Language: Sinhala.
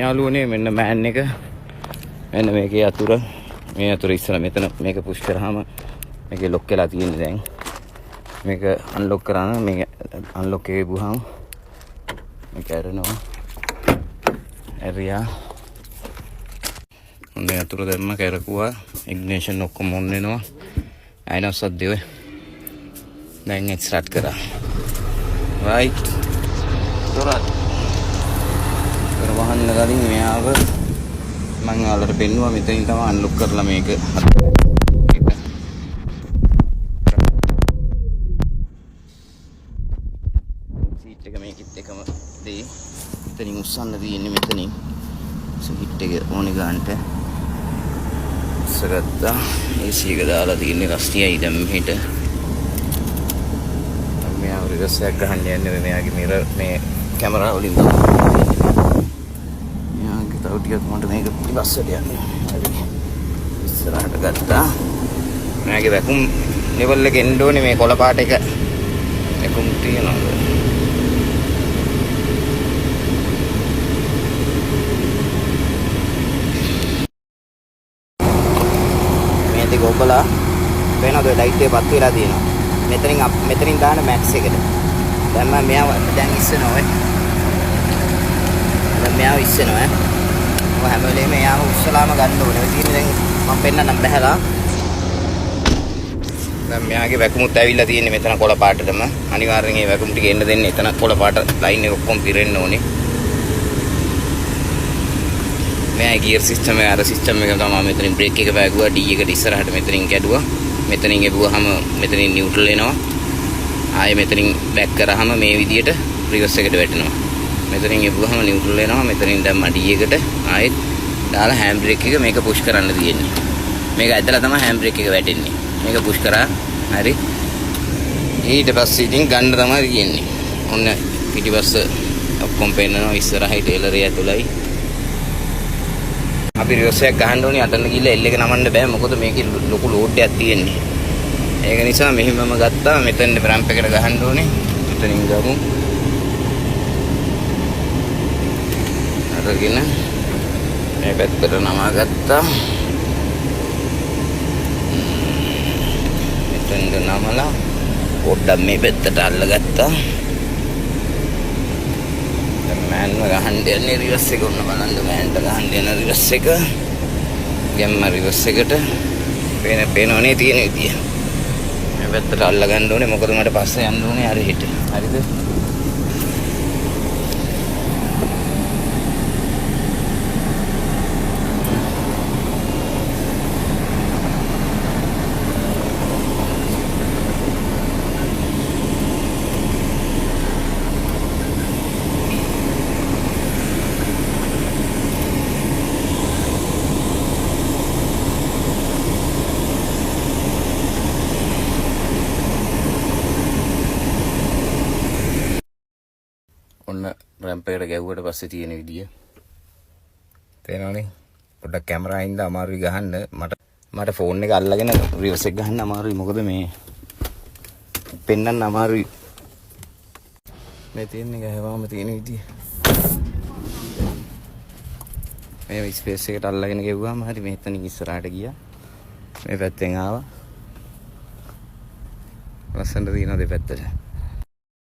යාළුවනේ මෙන්න මෑන් එක. මෙන්න මේකේ අතුර. මේ අතුර ඉස්සලා මෙතන මේක පුෂ් කරාම මේකේ ලොක් වෙලා තියෙන්නේ දැන්. මේක අන්ලොක් කරාම මේක අන්ලොක් එකේ ගුහම මේක ඇරෙනවා. ඇරියා. ඔන්න අතුර දැම්ම කරකුවා. ඉග්නිෂන් ඔක්කොම ඔන් වෙනවා. අයනස්සත් දෙවේ. දැන් ඒක ස්ටාර්ට් කරා. right. තොරත්. කරවහන්න කලින් මෙයාව මම ඔයාලට පෙන්නුවා මෙතනින් තමයි අන්ලොක් කරලා මේක සීට් එක මේකෙත් එකම දෙයි. මෙතනින් උස්සන්න තියෙන්නේ මෙතනින්. සීට් එක ඕනේ ගන්නට. උස්සගත්තා. AC එක දාලා තියෙන්නේ රස්තියයි දැන් මෙහෙට. මෙයා රිවර්ස් එකක් ගහන්න යන්නේ මෙයාගේ මිරර් මේ කැමරා වලින් තමයි. මෙයාගේ තව ටිකක් මට මේක පිටිපස්සට යන්න. හරි. ඉස්සරහට ගත්තා. මෙයාගේ වැකුම් ලෙවල් එක එන්න ඕනේ මේ කොළ පාට එක. වැකුම් තියනවා. මේක ඔබලා වෙනද ලයිට් එක පත් වෙලා තියෙනවා. මෙතනින් දාන මැක්ස් එකට. දැන් මම මෙයාව දැන් ඉස්සෙනවා ඈ. දැන් මෙයාව ඉස්සෙනවා ඈ. ඔය හැම වෙලේම මෙයාව උස්සලාම ගන්න ඕනේ. ඔය තියෙන්නේ දැන් මම පෙන්නන්නම් බහැලා. දැන් මෙයාගේ වැකුමුත් ඇවිල්ලා තියෙන්නේ මෙතන කොළ පාටටම. අනිවාර්යෙන් මේ වැකුම් ටික එන්න දෙන්න. එතන කොළ පාට ලයින් එක ඔක්කොම පිරෙන්න ඕනේ. මෙයාගේ ගියර් සිස්ටම් එක අර සිස්ටම් එක තමයි මෙතනින් බ්‍රේක් එක වැගුවා. D එකට ඉස්සරහට මෙතනින් කැඩුවා. මෙතනින් එබුවාම මෙතනින් නියුට්‍රල් එනවා. ආයේ මෙතනින් බෑක් කරාම මේ විදියට රිවර්ස් එකට වැටෙනවා. මෙතනින් එබුවාම නියුට්‍රල් එනවා. මෙතනින් දැම්ම D එකට ආයෙත් දාලා හෑන්ඩ් බ්‍රේක් එක මේක පුෂ් කරන්න තියෙන්නේ. මේක ඇදලා තමයි හෑන්ඩ් බ්‍රේක් එක වැටෙන්නේ. මේක පුෂ් කරා. හරි. ඊට පස්සේ ඉතින් ගන්න තමයි තියෙන්නේ. ඔන්න පිටිපස්ස ඔක්කොම පෙන්නනවා ඉස්සරහයි ටේලර් එක ඇතුළයි. අපි රිවර්ස් එකක් ගහන්න ඕනේ අතන ගිහලා L එක නමන්න බෑ මොකද මේකේ ලොකු ලෝඩ් එකක් තියෙන්නේ. ඒක නිසා මෙහිමම ගත්තා මෙතෙන් රැම්ප් එකට ගහන්න ඕනේ. මෙතනින් ගමු. අරගෙන මේ පැත්තට නමා ගත්තා. මෙතෙන් නමලා පොඩ්ඩක් මේ පැත්තට අල්ලගත්තා. මෑන්ව ගහන්න යන්නේ රිවර්ස් එක උන්න බලන්න මෑන්ට ගහන්න යන රිවර්ස් එක ගැම්ම රිවර්ස් එකට පේනවනේ තියෙන විදිය මේ පැත්තට අල්ල ගන්න ඕනේ මොකද මට පස්සේ යන්න ඕනේ හරි හිට හරිද ඔන්න රැම්ප් එකට ගැව්වට පස්සේ තියෙන විදිය තේරෙනවනේ පොඩ්ඩක් කැමරා අයින්ද අමාරුයි ගහන්න මට ෆෝන් එක අල්ලගෙන රිවර්ස් එක ගහන්න අමාරුයි මොකද මේ පෙන්නන්න අමාරුයි මේ තියෙන්නේ ගහවාම තියෙන විදිය මේ ස්පේස් එකට අල්ලගෙන ගෙවුවාම හරි මෙතනින් ඉස්සරහට ගියා මේ පැත්තෙන් ආවා ලස්සනට තියෙනවා දෙපැත්තට